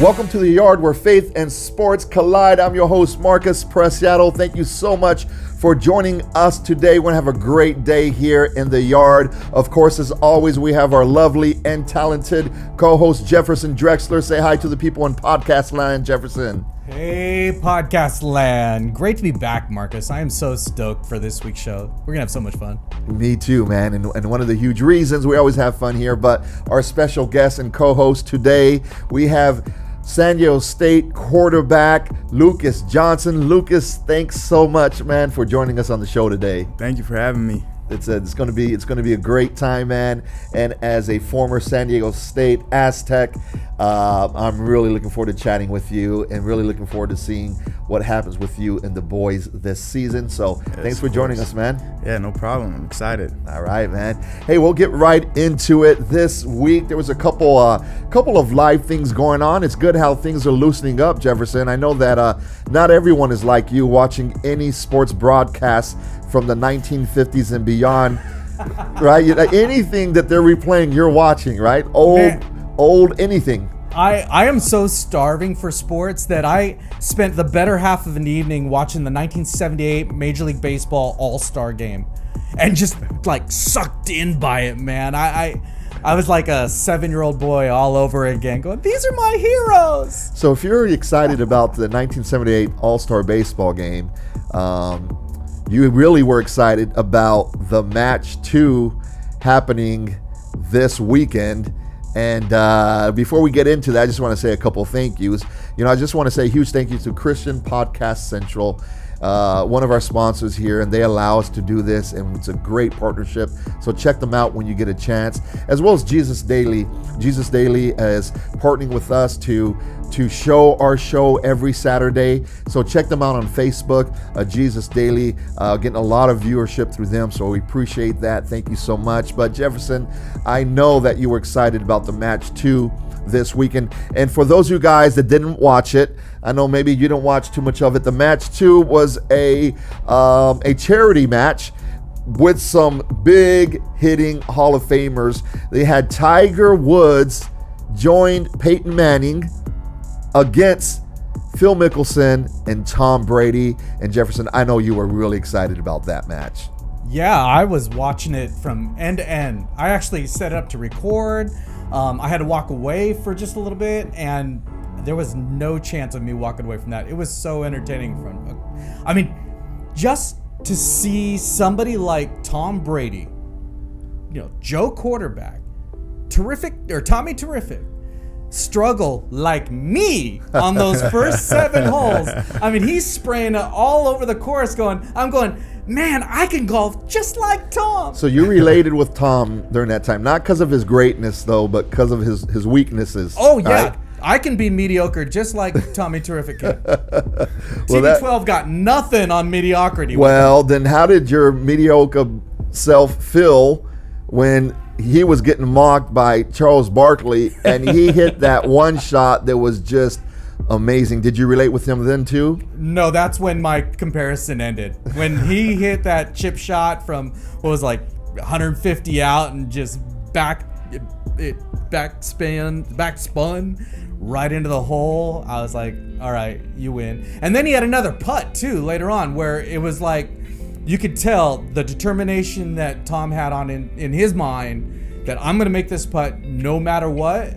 Welcome to the yard where faith and sports collide. I'm your host, Marcus Preciado. Thank you so much for joining us today. We're going to have a great day here in the yard. Of course, as always, we have our lovely and talented co-host, Jefferson Drexler. Say hi to the people in podcast land, Jefferson. Hey, podcast land. Great to be back, Marcus. I am so stoked for this week's show. We're going to have so much fun. Me too, man. And one of the huge reasons we always have fun here, but our special guest and co-host today, we have San Diego State quarterback Lucas Johnson. Lucas, thanks so much, man, for joining us on the show today. Thank you for having me. It's going to be a great time, man. And as a former San Diego State Aztec, I'm really looking forward to chatting with you and really looking forward to seeing what happens with you and the boys this season. So yes, thanks for joining us, man. Yeah, no problem. I'm excited. All right, man. Hey, we'll get right into it. This week there was a couple of live things going on. It's good how things are loosening up, Jefferson. I know that not everyone is like you watching any sports broadcast from the 1950s and beyond, right? Anything that they're replaying, you're watching, right? Old anything. I am so starving for sports that I spent the better half of an evening watching the 1978 Major League Baseball All-Star Game and just like sucked in by it, man. I was like a 7-year-old boy all over again going, these are my heroes. So if you're excited about the 1978 All-Star Baseball Game, you really were excited about the match 2 happening this weekend. And before we get into that, I just want to say a couple of thank yous. I just want to say a huge thank you to Christian Podcast Central, one of our sponsors here, and they allow us to do this, and it's a great partnership. So check them out when you get a chance, as well as Jesus Daily. Jesus Daily is partnering with us to show our show every Saturday. So check them out on Facebook, Jesus Daily, getting a lot of viewership through them. So we appreciate that. Thank you so much. But Jefferson, I know that you were excited about the match 2 this weekend. And for those of you guys that didn't watch it, I know maybe you didn't watch too much of it. The match 2 was a charity match with some big hitting Hall of Famers. They had Tiger Woods joined Peyton Manning against Phil Mickelson and Tom Brady. And Jefferson, I know you were really excited about that match. Yeah, I was watching it from end to end. I actually set it up to record. I had to walk away for just a little bit, and there was no chance of me walking away from that. It was so entertaining. Just to see somebody like Tom Brady, Joe quarterback, Tommy Terrific, struggle like me on those first 7 holes. He's spraying it all over the course I'm going, man, I can golf just like Tom. So you related with Tom during that time, not because of his greatness though, but because of his weaknesses. Oh yeah. Right? I can be mediocre just like Tommy Terrific can. TB12 got nothing on mediocrity. Well, then how did your mediocre self feel when he was getting mocked by Charles Barkley and he hit that one shot that was just amazing? Did you relate with him then too? No, that's when my comparison ended. When he hit that chip shot from 150 out and just spun right into the hole, I was like, all right, you win. And then he had another putt too later on where it was like you could tell the determination that Tom had on in his mind that I'm going to make this putt no matter what.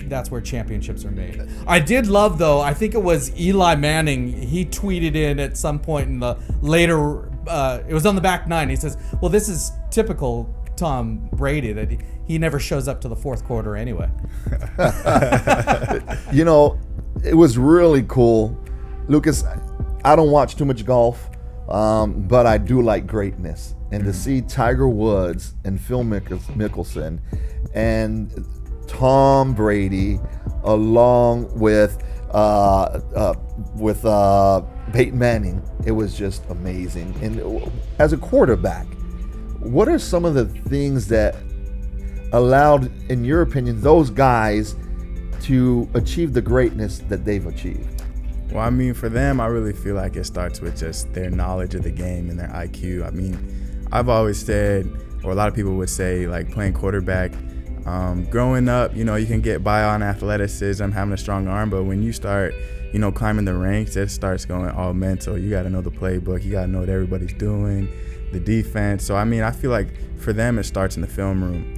That's where championships are made. I did love, though, I think it was Eli Manning. He tweeted in at some point in the later, it was on the back 9. He says, well, this is typical Tom Brady, that he never shows up to the fourth quarter anyway. It was really cool. Lucas, I don't watch too much golf, but I do like greatness. And to see Tiger Woods and Phil Mickelson and Tom Brady along with Peyton Manning, it was just amazing. And as a quarterback, what are some of the things that allowed, in your opinion, those guys to achieve the greatness that they've achieved? Well, for them, I really feel like it starts with just their knowledge of the game and their IQ. I've always said, or a lot of people would say, like playing quarterback, Growing up, you know, you can get by on athleticism, having a strong arm, but when you start, you know, climbing the ranks, it starts going all mental. You got to know the playbook. You got to know what everybody's doing, the defense. So, I mean, I feel like for them, it starts in the film room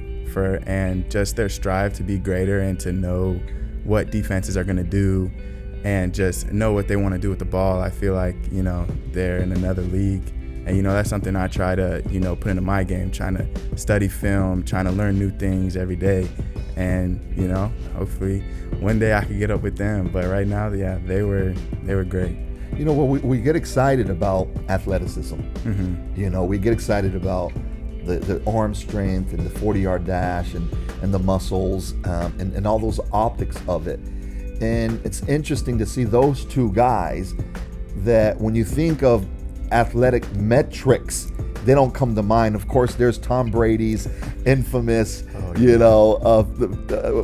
and just their strive to be greater and to know what defenses are going to do and just know what they want to do with the ball. I feel like, you know, they're in another league. And, you know, that's something I try to, you know, put into my game, trying to study film, trying to learn new things every day. And, you know, hopefully one day I could get up with them. But right now, yeah, they were great. You know, we get excited about athleticism. Mm-hmm. You know, we get excited about the arm strength and the 40-yard dash and the muscles and all those optics of it. And it's interesting to see those two guys that when you think of athletic metrics, they don't come to mind. Of course, there's Tom Brady's infamous, you know, of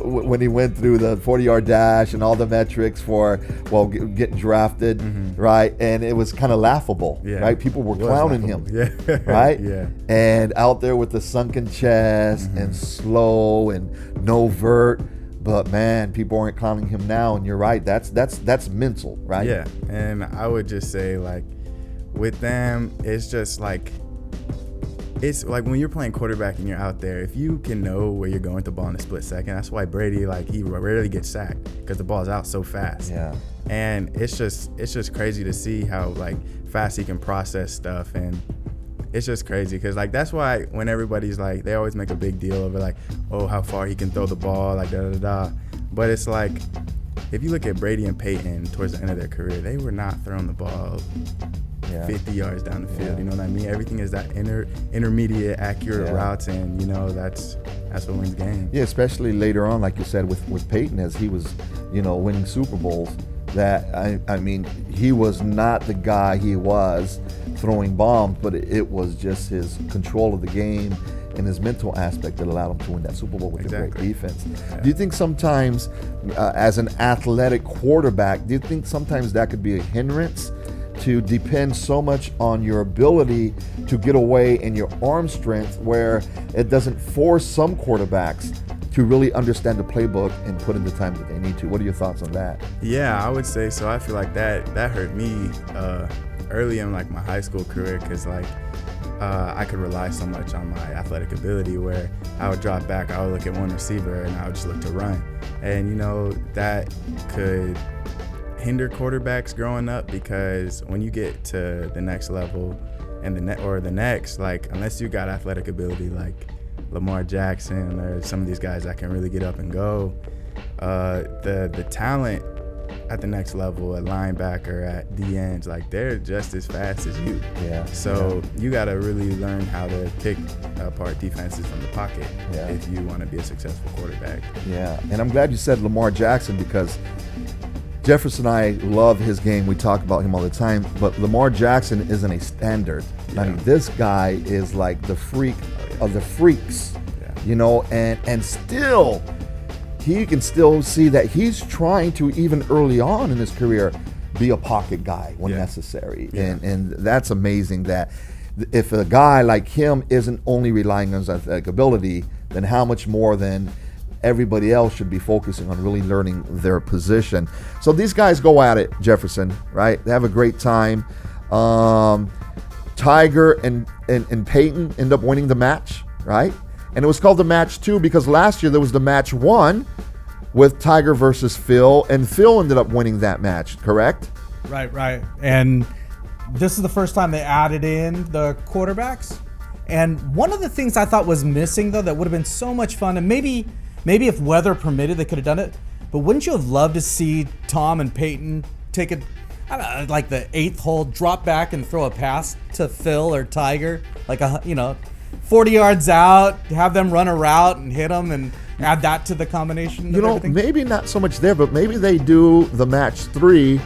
when he went through the 40-yard dash and all the metrics for, well, getting drafted, right? And it was kind of laughable, right? People were clowning him, right? And out there with the sunken chest and slow and no vert. But man, people aren't clowning him now. And you're right. That's mental, right? Yeah. And I would just say, like, with them, it's just like, it's like when you're playing quarterback and you're out there, if you can know where you're going with the ball in a split second, that's why Brady, like, he rarely gets sacked because the ball's out so fast. Yeah. And it's just crazy to see how, like, fast he can process stuff. And it's just crazy because, like, that's why when everybody's like, they always make a big deal of it, like, oh, how far he can throw the ball, like, da-da-da. But it's like, if you look at Brady and Peyton towards the end of their career, they were not throwing the ball 50 yards down the field, you know what I mean? Everything is that intermediate, accurate routes, and, you know, that's what wins games. Yeah, especially later on, like you said, with Peyton, as he was, you know, winning Super Bowls, that, I mean, he was not the guy he was throwing bombs, but it was just his control of the game and his mental aspect that allowed him to win that Super Bowl with a great defense. Yeah. Do you think sometimes, as an athletic quarterback, do you think sometimes that could be a hindrance to depend so much on your ability to get away and your arm strength, where it doesn't force some quarterbacks to really understand the playbook and put in the time that they need to? What are your thoughts on that? Yeah, I would say so. I feel like that hurt me early in, like, my high school career, because, like, I could rely so much on my athletic ability where I would drop back, I would look at one receiver, and I would just look to run. And, you know, that could hinder quarterbacks growing up, because when you get to the next level and the next, like, unless you got athletic ability like Lamar Jackson or some of these guys that can really get up and go, the talent at the next level, at linebacker, at D ends, like, they're just as fast as you. Yeah. So you got to really learn how to pick apart defenses from the pocket if you want to be a successful quarterback. Yeah, and I'm glad you said Lamar Jackson, because Jefferson and I love his game. We talk about him all the time, but Lamar Jackson isn't a standard. I mean, this guy is like the freak of the freaks, you know, and still, he can still see that he's trying to, even early on in his career, be a pocket guy when necessary. And that's amazing that if a guy like him isn't only relying on his athletic ability, then how much more than everybody else should be focusing on really learning their position. So these guys go at it, Jefferson, right? They have a great time. Tiger and Peyton end up winning the match, right? And it was called the match 2 because last year there was the match 1 with Tiger versus Phil, and Phil ended up winning that match, correct? Right. And this is the first time they added in the quarterbacks. And one of the things I thought was missing, though, that would have been so much fun, and maybe if weather permitted, they could have done it. But wouldn't you have loved to see Tom and Peyton take it, I don't know, like the 8th hole, drop back and throw a pass to Phil or Tiger, like 40 yards out, have them run a route and hit them, and add that to the combination? You know, maybe not so much there, but maybe they do the match 3,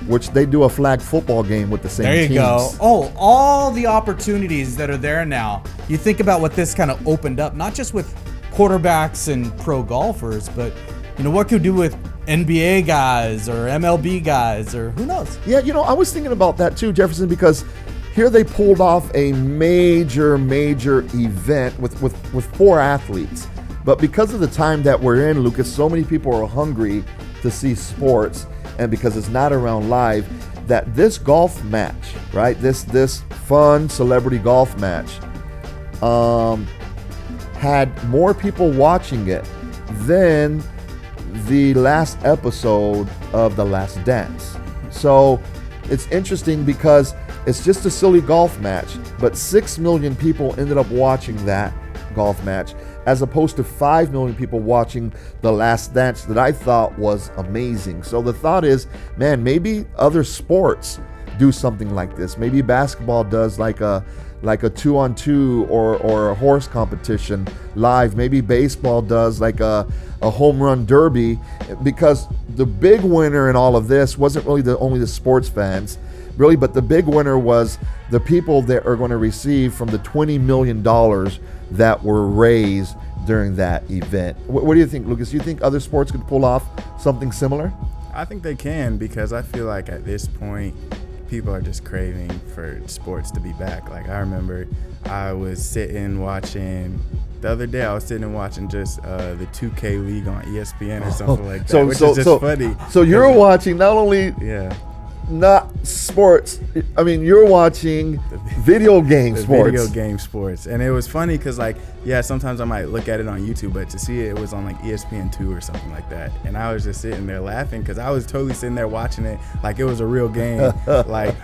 which they do a flag football game with the same teams. There you go. Oh, all the opportunities that are there now. You think about what this kind of opened up, not just with quarterbacks and pro golfers, but, you know, what could do with NBA guys or MLB guys, or who knows? Yeah, you know, I was thinking about that too, Jefferson, because here they pulled off a major event with 4 athletes. But because of the time that we're in, Lucas, so many people are hungry to see sports, and because it's not around live, that this golf match, right? This fun celebrity golf match had more people watching it than the last episode of The Last Dance. So it's interesting because it's just a silly golf match, but 6 million people ended up watching that golf match, as opposed to 5 million people watching The Last Dance, that I thought was amazing. So the thought is, man, maybe other sports do something like this. Maybe basketball does like a 2-on-2 or a horse competition live. Maybe baseball does like a home run derby, because the big winner in all of this wasn't really only the sports fans, really, but the big winner was the people that are going to receive from the $20 million that were raised during that event. What do you think, Lucas? Do you think other sports could pull off something similar? I think they can, because I feel like at this point, people are just craving for sports to be back. Like, I remember I was sitting watching, the other day I was sitting and watching just the 2K League on ESPN or something like that, which is just funny. So you're watching not only not sports, I mean, you're watching video game sports. Video game sports. And it was funny because, like, yeah, sometimes I might look at it on YouTube, but to see it was on like ESPN2 or something like that. And I was just sitting there laughing because I was totally sitting there watching it like it was a real game. Like,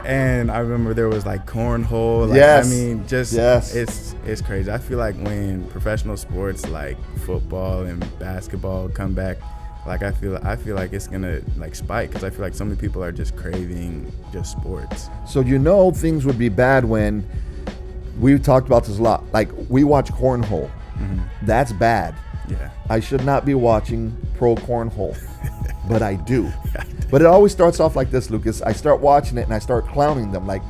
and I remember there was like cornhole. Like, yes. I mean, just it's crazy. I feel like when professional sports like football and basketball come back, like I feel like it's gonna like spike, because I feel like so many people are just craving just sports. So things would be bad when we've talked about this a lot. Like, we watch cornhole. Mm-hmm. That's bad. Yeah. I should not be watching pro cornhole, but I do. But it always starts off like this, Lucas. I start watching it and I start clowning them. Like,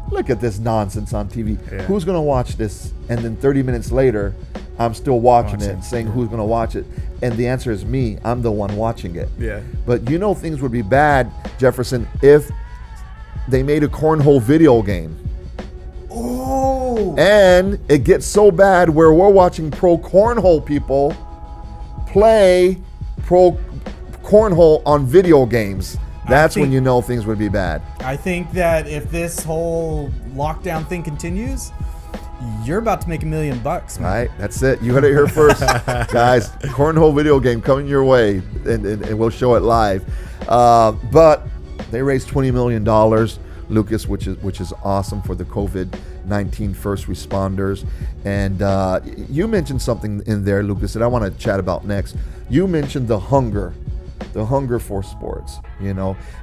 look at this nonsense on TV. Yeah. Who's gonna watch this? And then 30 minutes later, I'm still watching it and saying who's going to watch it. And the answer is me. I'm the one watching it. Yeah. But things would be bad, Jefferson, if they made a cornhole video game. Oh. And it gets so bad where we're watching pro cornhole people play pro cornhole on video games. That's when things would be bad. I think that if this whole lockdown thing continues, you're about to make $1 million, man. Right, that's it. You heard it here first, guys. Cornhole video game coming your way, and we'll show it live. But they raised $20 million, Lucas, which is awesome for the COVID-19 first responders. And you mentioned something in there, Lucas, that I want to chat about next. You mentioned the hunger for sports,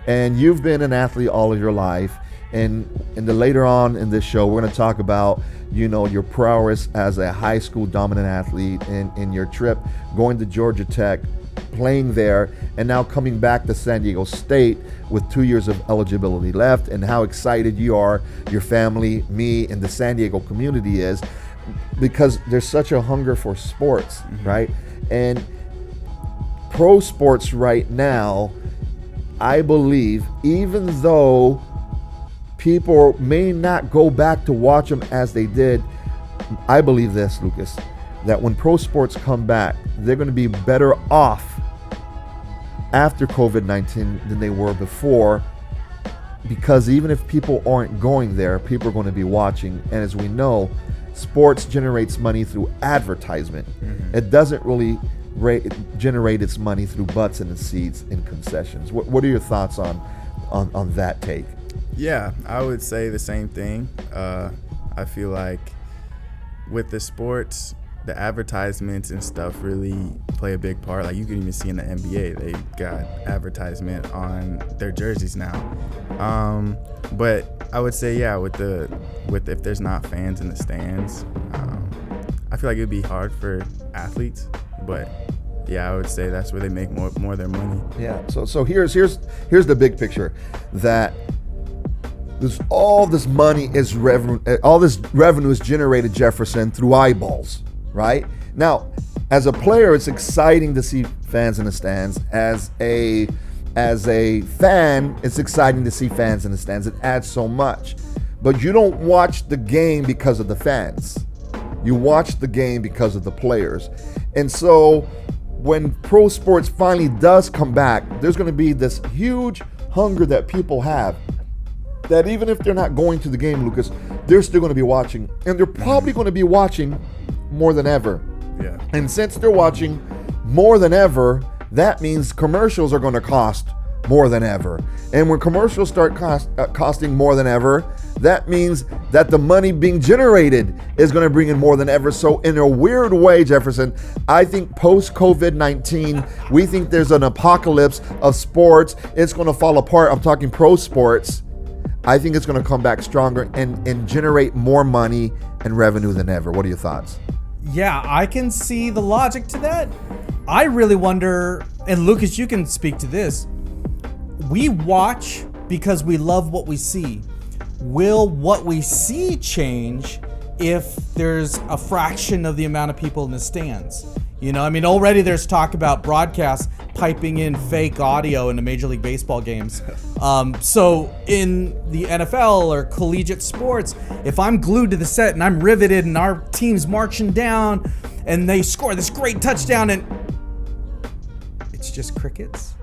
and you've been an athlete all of your life. And later on in this show, we're going to talk about, your prowess as a high school dominant athlete, in your trip going to Georgia Tech, playing there, and now coming back to San Diego State with 2 years of eligibility left, and how excited you are, your family, me, and the San Diego community is, because there's such a hunger for sports, right? And pro sports right now, I believe, even though people may not go back to watch them as they did, I believe this, Lucas, that when pro sports come back, they're going to be better off after COVID-19 than they were before, because even if people aren't going there, people are going to be watching. And as we know, sports generates money through advertisement. Mm-hmm. It doesn't really generate its money through butts and seats and concessions. What are your thoughts on that take? Yeah, I would say the same thing. I feel like with the sports, the advertisements and stuff really play a big part. Like, you can even see in the NBA, they got advertisement on their jerseys now. But I would say, yeah, with if there's not fans in the stands, I feel like it'd be hard for athletes. But yeah, I would say that's where they make more of their money. Yeah. So here's the big picture, that all this money is revenue. All this revenue is generated, Jefferson, through eyeballs, right? Now, as a player, it's exciting to see fans in the stands. As a fan, it's exciting to see fans in the stands. It adds so much. But you don't watch the game because of the fans. You watch the game because of the players. And so when pro sports finally does come back, there's going to be this huge hunger that people have, that even if they're not going to the game, Lucas, they're still going to be watching. And they're probably going to be watching more than ever. Yeah. And since they're watching more than ever, that means commercials are going to cost more than ever. And when commercials start costing more than ever, that means that the money being generated is going to bring in more than ever. So in a weird way, Jefferson, I think post-COVID-19, we think there's an apocalypse of sports. It's going to fall apart. I'm talking pro sports. I think it's going to come back stronger and generate more money and revenue than ever. What are your thoughts? Yeah, I can see the logic to that. I really wonder, and Lucas, you can speak to this. We watch because we love what we see. Will what we see change if there's a fraction of the amount of people in the stands? You know, I mean, already there's talk about broadcasts piping in fake audio into Major League Baseball games. So in the NFL or collegiate sports, if I'm glued to the set and I'm riveted and our team's marching down and they score this great touchdown and it's just crickets.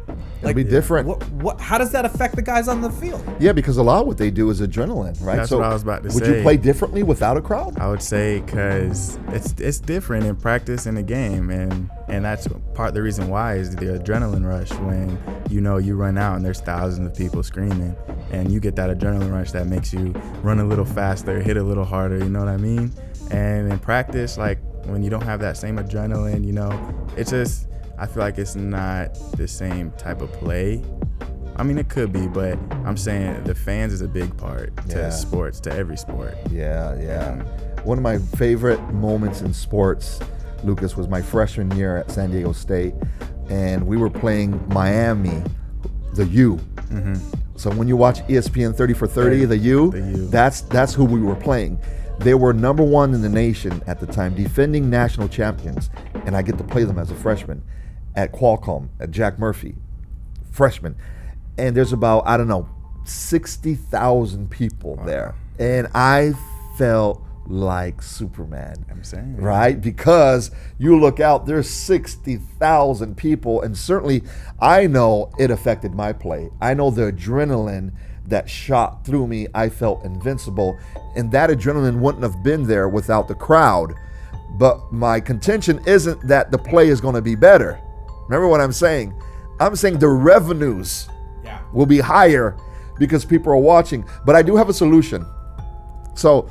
It'll be different. What? How does that affect the guys on the field? Yeah, because a lot of what they do is adrenaline, right? That's so what I was about to say. Would you play differently without a crowd? I would say because it's different in practice and the game, and that's part of the reason why is the adrenaline rush when you run out and there's thousands of people screaming, and you get that adrenaline rush that makes you run a little faster, hit a little harder. You know what I mean? And in practice, like when you don't have that same adrenaline, it's just. I feel like it's not the same type of play. I mean, it could be, but I'm saying the fans is a big part to sports, to every sport. Yeah. One of my favorite moments in sports, Lucas, was my freshman year at San Diego State, and we were playing Miami, the U. Mm-hmm. So when you watch ESPN 30 for 30, the U, that's who we were playing. They were number one in the nation at the time, defending national champions, and I get to play them as a freshman at Qualcomm, at Jack Murphy, freshman. And there's about, 60,000 people there. And I felt like Superman. I'm saying. Right? Because you look out, there's 60,000 people, and certainly I know it affected my play. I know the adrenaline that shot through me, I felt invincible. And that adrenaline wouldn't have been there without the crowd. But my contention isn't that the play is going to be better. Remember what I'm saying? I'm saying the revenues will be higher because people are watching. But I do have a solution. So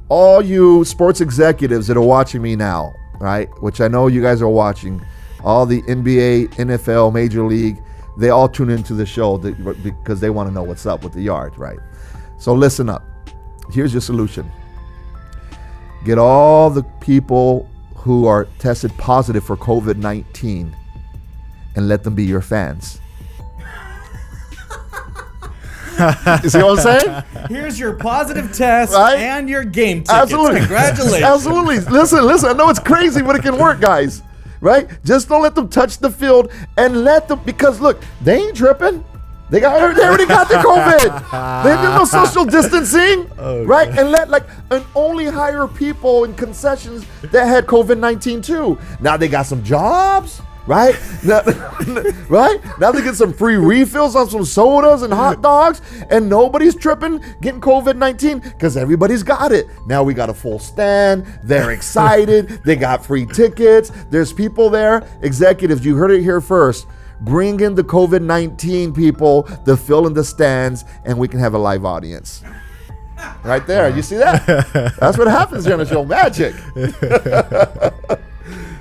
all you sports executives that are watching me now, right, which I know you guys are watching, all the NBA, NFL, Major League, they all tune into the show because they want to know what's up with the yard, right? So listen up. Here's your solution. Get all the people who are tested positive for COVID-19 and let them be your fans. You see what I'm saying? Here's your positive test and your game tickets. Absolutely. Congratulations. Absolutely. Listen. I know it's crazy, but it can work, guys. Right? Just don't let them touch the field and let them, because look, they ain't tripping. They already got the COVID. There's no social distancing, right? God. And only hire people in concessions that had COVID-19 too. Now they got some jobs, right? Right? Now they get some free refills on some sodas and hot dogs, and nobody's tripping getting COVID-19 because everybody's got it. Now we got a full stand. They're excited. They got free tickets. There's people there. Executives, you heard it here first. Bring in the COVID-19 people to fill in the stands, and we can have a live audience. Right there. You see that? That's what happens here on the show. Magic.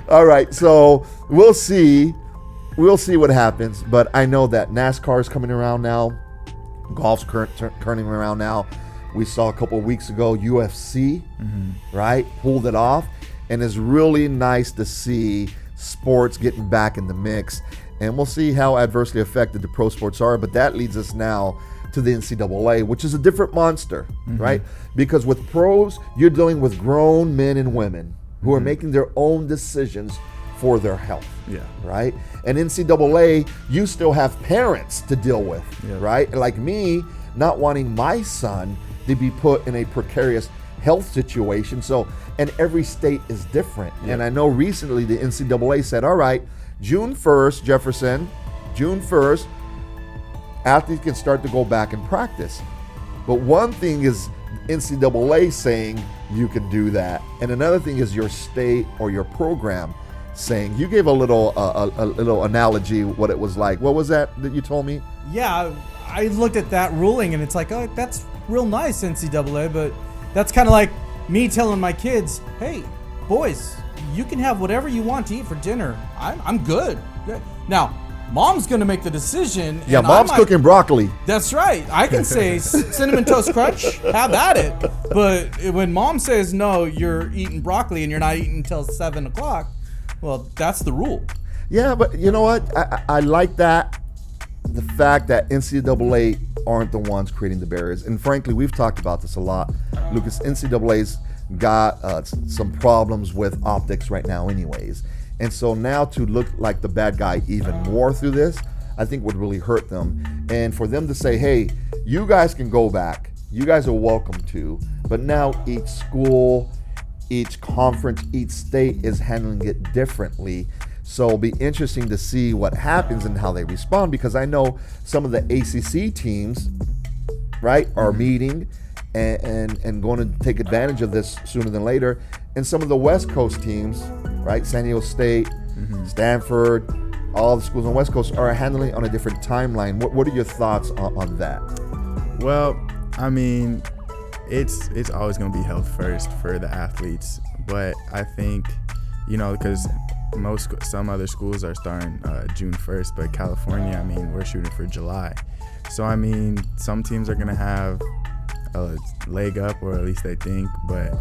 All right. So we'll see. We'll see what happens. But I know that NASCAR is coming around now. Golf's turning around now. We saw a couple of weeks ago UFC, right? Pulled it off. And it's really nice to see sports getting back in the mix. And we'll see how adversely affected the pro sports are. But that leads us now to the NCAA, which is a different monster, right? Because with pros, you're dealing with grown men and women who are making their own decisions for their health, right? And NCAA, you still have parents to deal with, right? Like me, not wanting my son to be put in a precarious health situation. So, and every state is different. Yeah. And I know recently the NCAA said, all right, June 1st, Jefferson, June 1st, athletes can start to go back and practice. But one thing is NCAA saying you can do that, and another thing is your state or your program saying. You gave a little analogy what it was like. What was that you told me? Yeah, I looked at that ruling and it's like, oh, that's real nice, NCAA, but that's kind of like me telling my kids, hey, boys, you can have whatever you want to eat for dinner. I'm good. Now, mom's going to make the decision. Yeah, and mom's cooking broccoli. That's right. I can say Cinnamon Toast Crunch, have at it. But when mom says, no, you're eating broccoli and you're not eating until 7 o'clock, well, that's the rule. Yeah, but you know what? I like that. The fact that NCAA aren't the ones creating the barriers. And frankly, we've talked about this a lot. Lucas, NCAA's got some problems with optics right now anyways. And so now to look like the bad guy even more through this, I think would really hurt them. And for them to say, hey, you guys can go back. You guys are welcome to. But now each school, each conference, each state is handling it differently. So it'll be interesting to see what happens and how they respond, because I know some of the ACC teams, right, are meeting and going to take advantage of this sooner than later. And some of the West Coast teams, right, San Diego State, Stanford, all the schools on the West Coast are handling it on a different timeline. What are your thoughts on that? Well, I mean, it's always going to be health first for the athletes. But I think, because some other schools are starting June 1st, but California, I mean, we're shooting for July. So, I mean, some teams are going to have a leg up, or at least they think. But,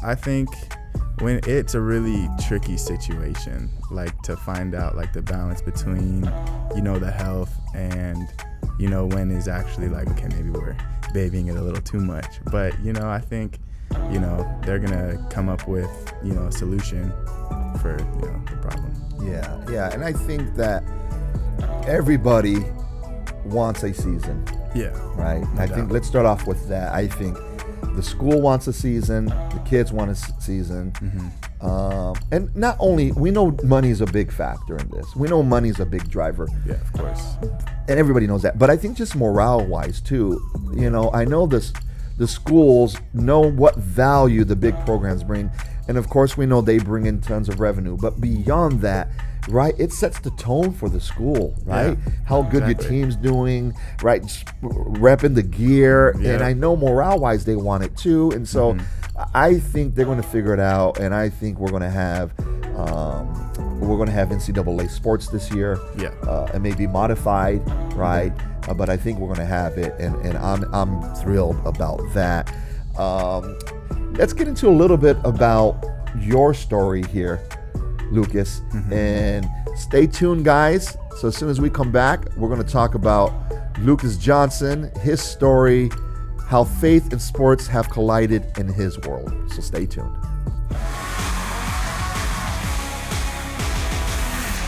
I think when it's a really tricky situation, like to find out like the balance between, the health and, when is actually like, okay, maybe we're babying it a little too much. But, I think, they're going to come up with, a solution for, the problem. Yeah. And I think that everybody wants a season. Yeah. Right? I think let's start off with that. I think the school wants a season, the kids want a season. And not only, we know money is a big factor in this. We know money is a big driver. Yeah, of course. And everybody knows that. But I think just morale-wise, too, I know the schools know what value the big programs bring. And, of course, we know they bring in tons of revenue. But beyond that, right, it sets the tone for the school, right? Yeah, how good your team's doing, right? Repping the gear. Yeah. And I know morale-wise they want it, too. And so I think they're going to figure it out. And I think we're going to have NCAA sports this year. Yeah. It may be modified, right? But I think we're going to have it, and I'm thrilled about that. Let's get into a little bit about your story here, Lucas, and stay tuned, guys. So as soon as we come back, we're going to talk about Lucas Johnson, his story, how faith and sports have collided in his world. So stay tuned.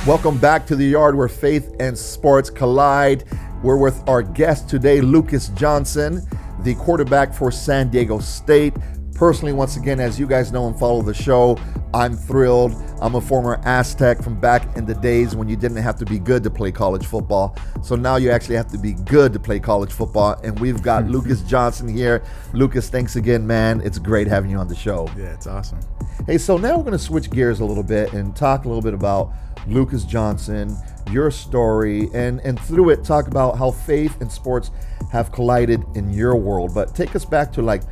Welcome back to the yard where faith and sports collide. We're with our guest today, Lucas Johnson, the quarterback for San Diego State. Personally, once again, as you guys know and follow the show, I'm thrilled. I'm a former Aztec from back in the days when you didn't have to be good to play college football. So now you actually have to be good to play college football. And we've got Lucas Johnson here. Lucas, thanks again, man. It's great having you on the show. Yeah, it's awesome. Hey, so now we're going to switch gears a little bit and talk a little bit about Lucas Johnson, your story, and through it talk about how faith and sports have collided in your world. But take us back to like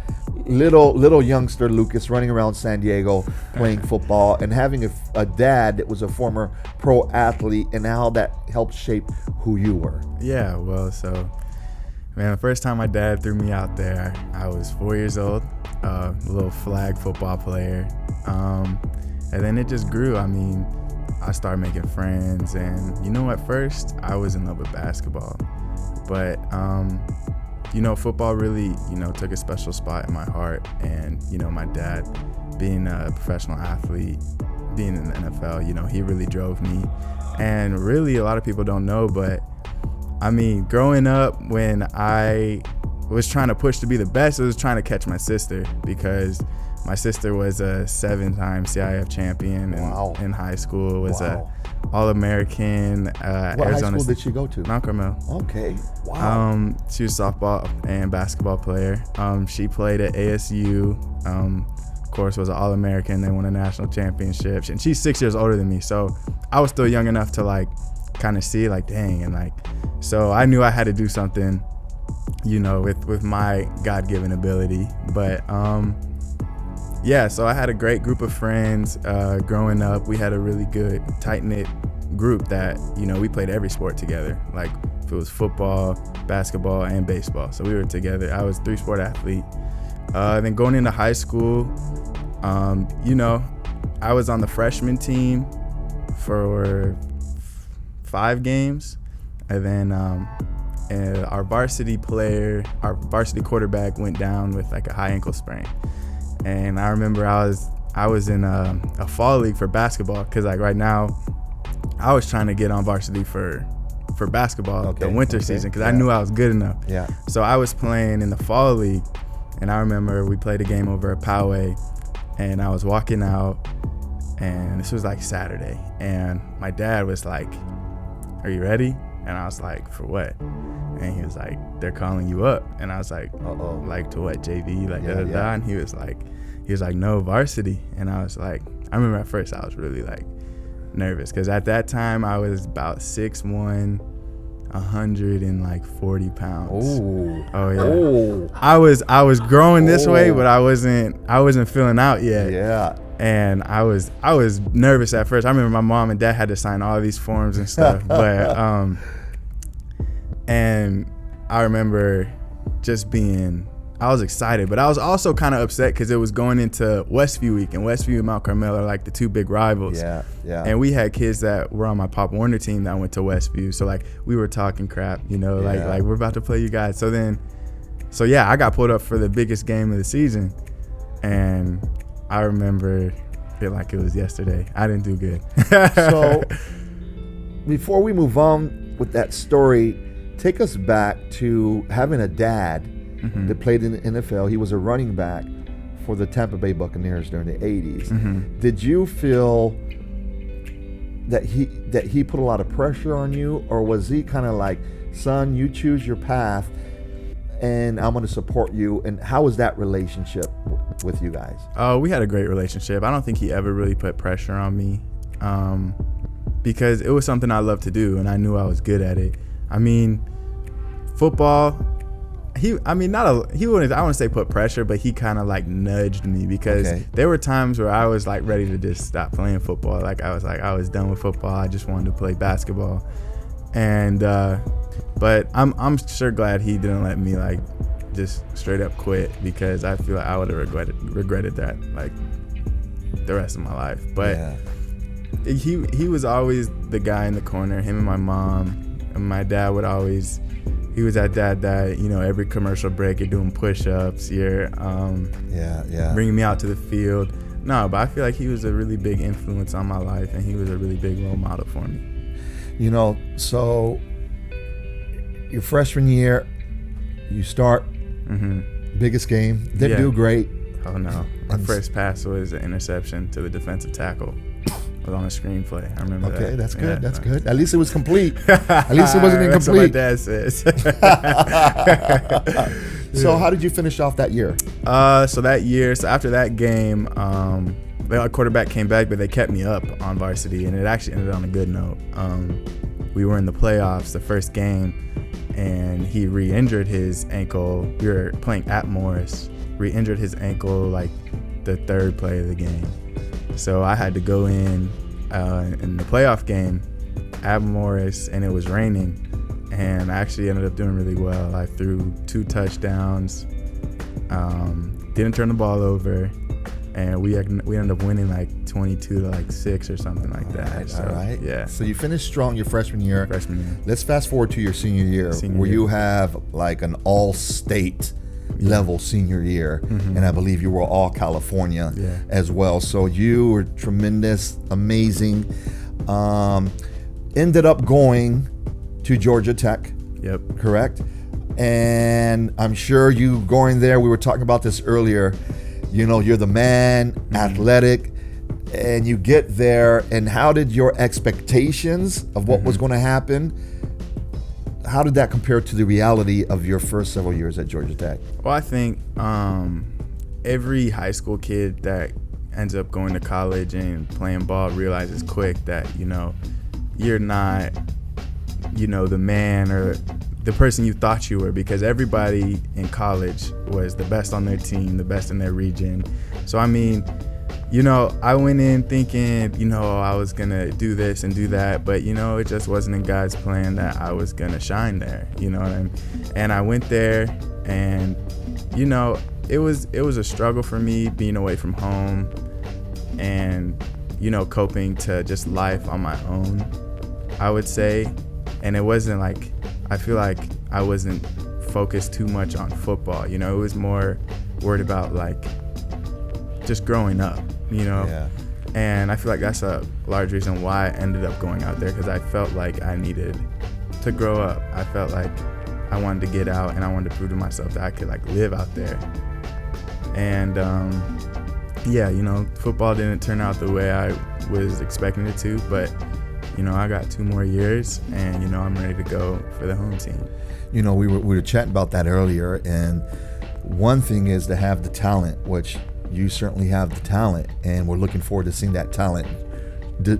little youngster Lucas running around San Diego playing football and having a dad that was a former pro athlete, and how that helped shape who you were. Yeah, well, so man, the first time my dad threw me out there, I was 4 years old, a little flag football player, and then it just grew. I mean, I started making friends, and at first I was in love with basketball, but football really took a special spot in my heart. And my dad, being a professional athlete, being in the NFL, he really drove me. And really, a lot of people don't know, but I mean, growing up, when I was trying to push to be the best. It was trying to catch my sister, because my sister was a 7-time CIF champion in high school, was a All-American. What Arizona high school did she go to? Mount Carmel. Okay. Wow. She was a softball and basketball player. She played at ASU. Of course, was an All-American. They won a national championship. And she's 6 years older than me. So I was still young enough to like kind of see like, dang. And like, so I knew I had to do something, you know, with my God-given ability. But yeah, so I had a great group of friends growing up. We had a really good, tight-knit group that, you know, we played every sport together. Like if it was football, basketball, and baseball. So we were together. I was a 3-sport athlete. Then going into high school, you know, I was on the freshman team for 5 games. And then and our varsity quarterback went down with like a high ankle sprain. And I remember I was in a fall league for basketball, because like right now I was trying to get on varsity for basketball the winter season, because I knew I was good enough. Yeah. So I was playing in the fall league, and I remember we played a game over at Poway, and I was walking out, and this was like Saturday, and my dad was like, "Are you ready?" And I was like, "For what?" And he was like, "They're calling you up." And I was like, "Uh-oh." Like, to what, JV? Like, da-da-da. And he was like, "No, varsity." And I was like, I remember at first I was really like nervous, because at that time I was about 6'1", 140 pounds. Oh yeah. Oh. I was growing this way, but I wasn't filling out yet. Yeah. And I was nervous at first. I remember my mom and dad had to sign all these forms and stuff. But and I remember just I was excited, but I was also kind of upset, because it was going into Westview week, and Westview and Mount Carmel are like the 2 big rivals. Yeah, yeah. And we had kids that were on my Pop Warner team that went to Westview, so like we were talking crap, you know, like we're about to play you guys. So yeah, I got pulled up for the biggest game of the season, and I remember it like it was yesterday. I didn't do good. So before we move on with that story, take us back to having a dad that played in the NFL. He was a running back for the Tampa Bay Buccaneers during the 80s. Did you feel that he put a lot of pressure on you, or was he kind of like, "Son, you choose your path and I'm going to support you"? And how was that relationship with you guys? We had a great relationship. I don't think he ever really put pressure on me, because it was something I loved to do, and I knew I was good at it. I mean, football, I wouldn't say put pressure, but he kind of like nudged me, because there were times where I was like ready to just stop playing football. Like I was done with football. I just wanted to play basketball. And but I'm sure glad he didn't let me like just straight up quit, because I feel like I would have regretted that like the rest of my life. But he was always the guy in the corner, him and my mom. And my dad he was that dad that, you know, every commercial break you're doing push-ups, you're bringing me out to the field. No, but I feel like he was a really big influence on my life, and he was a really big role model for me. You know, so your freshman year, you start, biggest game, didn't do great. Oh no, my first pass was an interception to the defensive tackle. It was on a screenplay. I remember that. Okay, that's good. Yeah, that's good. At least it was complete. At least it wasn't incomplete. That's what my dad says. So how did you finish off that year? So after that game, the quarterback came back, but they kept me up on varsity, and it actually ended on a good note. We were in the playoffs, the first game, and he re-injured his ankle. We were playing at Morris. Re-injured his ankle like the 3rd play of the game. So I had to go in the playoff game at Morris, and it was raining, and I actually ended up doing really well. I threw 2 touchdowns, didn't turn the ball over, and we ended up winning like 22-6 or something like that. Right, so, all right. Yeah. So you finished strong your freshman year. Let's fast forward to your senior year, you have like an all-state level senior year, and I believe you were all California as well. So you were tremendous, amazing. Ended up going to Georgia Tech. Yep. Correct. And I'm sure you going there, we were talking about this earlier, you know, you're the man, athletic, and you get there, and how did your expectations of what was going to happen, how did that compare to the reality of your first several years at Georgia Tech? Well, I think every high school kid that ends up going to college and playing ball realizes quick that, you know, you're not, you know, the man or the person you thought you were, because everybody in college was the best on their team, the best in their region. So, I mean, you know, I went in thinking, you know, I was going to do this and do that, but, you know, it just wasn't in God's plan that I was going to shine there, you know what I mean? And I went there, and, you know, it was a struggle for me being away from home and, you know, coping to just life on my own, I would say. And it wasn't like, I feel like I wasn't focused too much on football, you know, it was more worried about like just growing up, you know. Yeah. And I feel like that's a large reason why I ended up going out there, because I felt like I needed to grow up. I felt like I wanted to get out, and I wanted to prove to myself that I could like live out there. And yeah, you know, football didn't turn out the way I was expecting it to, but you know, I got 2 more years, and you know, I'm ready to go for the home team. You know, we were chatting about that earlier, and one thing is to have the talent, which you certainly have the talent, and we're looking forward to seeing that talent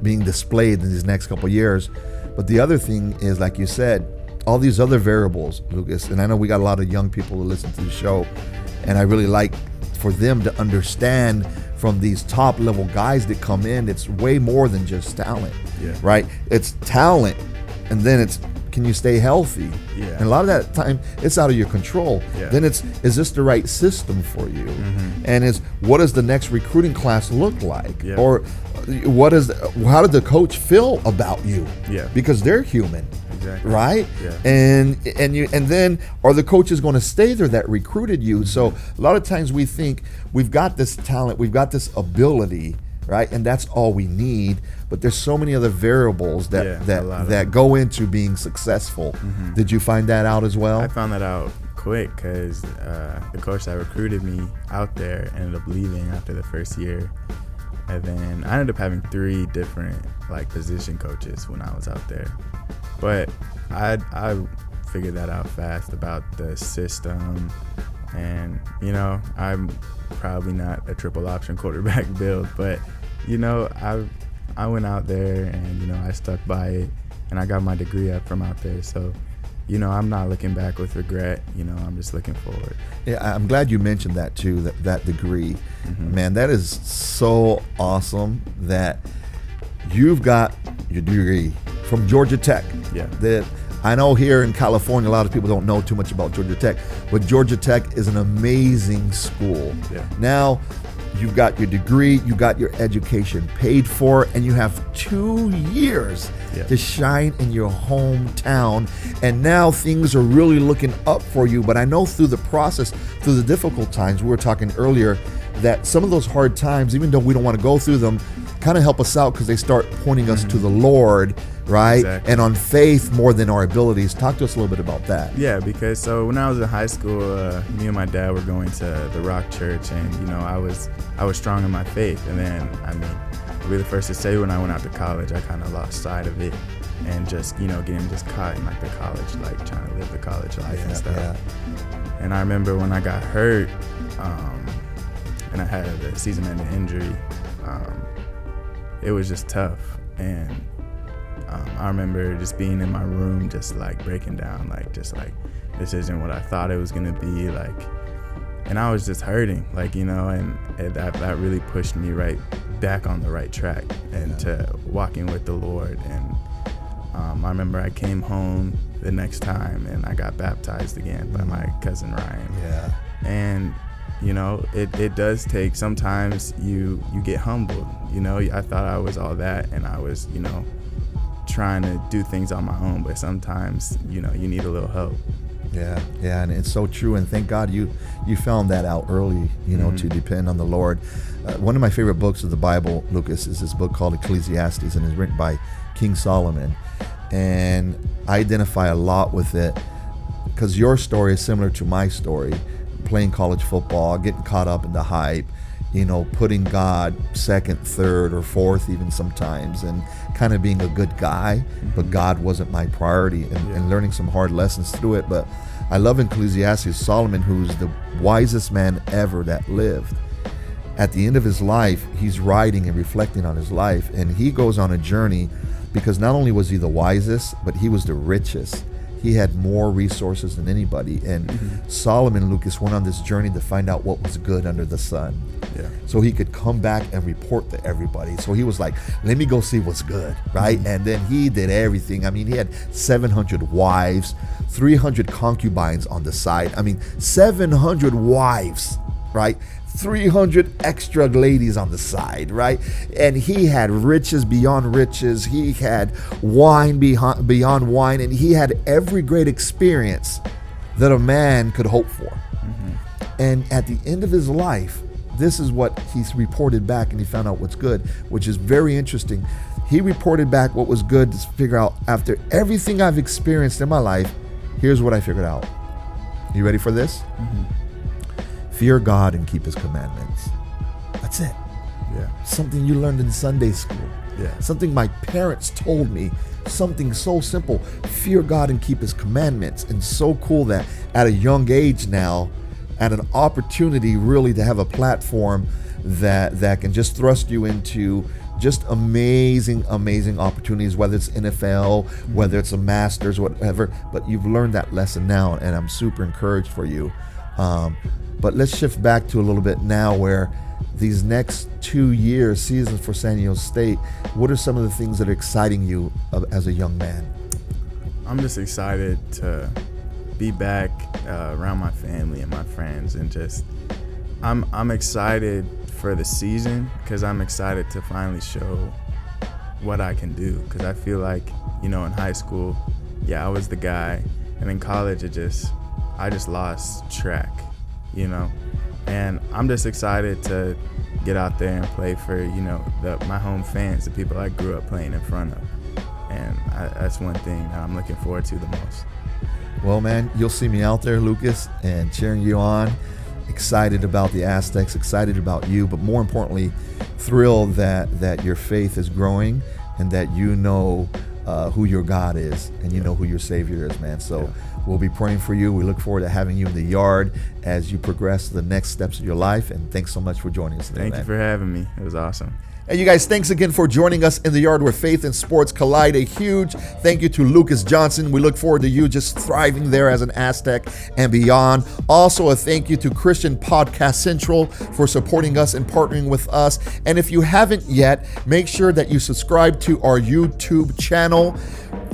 being displayed in these next couple of years. But the other thing is, like you said, all these other variables, Lucas, and I know we got a lot of young people who listen to the show, and I really like for them to understand from these top level guys that come in, it's way more than just talent, right? It's talent, and then it's, can you stay healthy? Yeah. And a lot of that time, it's out of your control. Yeah. Then it's, is this the right system for you? And what does the next recruiting class look like? Yeah. Or how did the coach feel about you? Yeah. Because they're human. Exactly. Right? Yeah. And then are the coaches going to stay there that recruited you? So a lot of times we think we've got this talent, we've got this ability, right? And that's all we need. But there's so many other variables that go into being successful. Did you find that out as well? I found that out quick, because the coach that recruited me out there ended up leaving after the first year. And then I ended up having 3 different like position coaches when I was out there. But I figured that out fast about the system. And, you know, I'm probably not a triple option quarterback build, but, you know, I went out there and, you know, I stuck by it, and I got my degree up from out there. So, you know, I'm not looking back with regret. You know, I'm just looking forward. Yeah, I'm glad you mentioned that too, that degree. Man, that is so awesome that you've got your degree from Georgia Tech. Yeah. That I know here in California, a lot of people don't know too much about Georgia Tech, but Georgia Tech is an amazing school. Yeah. Now, you've got your degree, you got your education paid for, and you have 2 years to shine in your hometown. And now things are really looking up for you. But I know through the process, through the difficult times, we were talking earlier, that some of those hard times, even though we don't want to go through them, kind of help us out because they start pointing us to the Lord, right? Exactly. And on faith more than our abilities. Talk to us a little bit about that. Yeah, because so when I was in high school, me and my dad were going to the Rock Church, and you know, I was strong in my faith. And then, I mean, I'll be the first to say, when I went out to college, I kind of lost sight of it, and just, you know, getting just caught in like the college, like trying to live the college life and stuff. Yeah. And I remember when I got hurt, and I had a season-ending injury, it was just tough. And I remember just being in my room, just like breaking down, like just like, this isn't what I thought it was gonna be, like, and I was just hurting, like, you know, and that really pushed me right back on the right track and to walking with the Lord. And I remember I came home the next time and I got baptized again by my cousin Ryan. Yeah. And you know, it does take, sometimes you get humbled, you know. I thought I was all that, and I was, you know, trying to do things on my own, but sometimes, you know, you need a little help. Yeah, and it's so true. And thank God you found that out early, you know, to depend on the Lord. One of my favorite books of the Bible, Lucas, is this book called Ecclesiastes, and it's written by King Solomon. And I identify a lot with it because your story is similar to my story, playing college football, getting caught up in the hype, putting God second, third, or fourth even sometimes, and kind of being a good guy, but God wasn't my priority, and learning some hard lessons through it. But I love Ecclesiastes, Solomon, who's the wisest man ever that lived. At the end of his life, he's writing and reflecting on his life, and he goes on a journey because not only was he the wisest, but he was the richest. He had more resources than anybody. And Solomon, Lucas, went on this journey to find out what was good under the sun. Yeah. So he could come back and report to everybody. So he was like, let me go see what's good, right? And then he did everything. I mean, he had 700 wives, 300 concubines on the side. I mean, 700 wives, right? 300 extra ladies on the side, right? And he had riches beyond riches. He had wine beyond wine, and he had every great experience that a man could hope for. And at the end of his life, this is what he's reported back, and he found out what's good, which is very interesting. He reported back what was good to figure out, after everything I've experienced in my life, here's what I figured out. You ready for this? Fear God and keep his commandments. That's it. Yeah. Something you learned in Sunday school. Yeah. Something my parents told me. Something so simple. Fear God and keep his commandments. And so cool that at a young age now, at an opportunity really to have a platform that can just thrust you into just amazing opportunities, whether it's NFL, whether it's a master's, whatever. But you've learned that lesson now, and I'm super encouraged for you. But let's shift back to a little bit now, where these next 2 years, seasons for San Diego State, what are some of the things that are exciting you as a young man? I'm just excited to be back around my family and my friends, and just I'm excited for the season because I'm excited to finally show what I can do, because I feel like, in high school, I was the guy, and in college I just lost track, and I'm just excited to get out there and play for, my home fans, the people I grew up playing in front of. And that's one thing that I'm looking forward to the most. Well, man, you'll see me out there, Lucas, and cheering you on. Excited about the Aztecs, excited about you, but more importantly, thrilled that your faith is growing and that you know who your God is and you know who your Savior is, man. So we'll be praying for you. We look forward to having you in the yard as you progress to the next steps of your life. And thanks so much for joining us today, Thank you for having me. It was awesome. And you guys, thanks again for joining us in the yard where faith and sports collide. A huge thank you to Lucas Johnson. We look forward to you just thriving there as an Aztec and beyond. Also, a thank you to Christian Podcast Central for supporting us and partnering with us. And if you haven't yet, make sure that you subscribe to our YouTube channel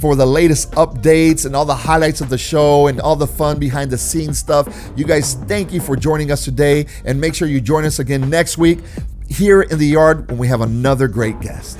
for the latest updates and all the highlights of the show and all the fun behind the scenes stuff. You guys, thank you for joining us today, and make sure you join us again next week here in the yard when we have another great guest.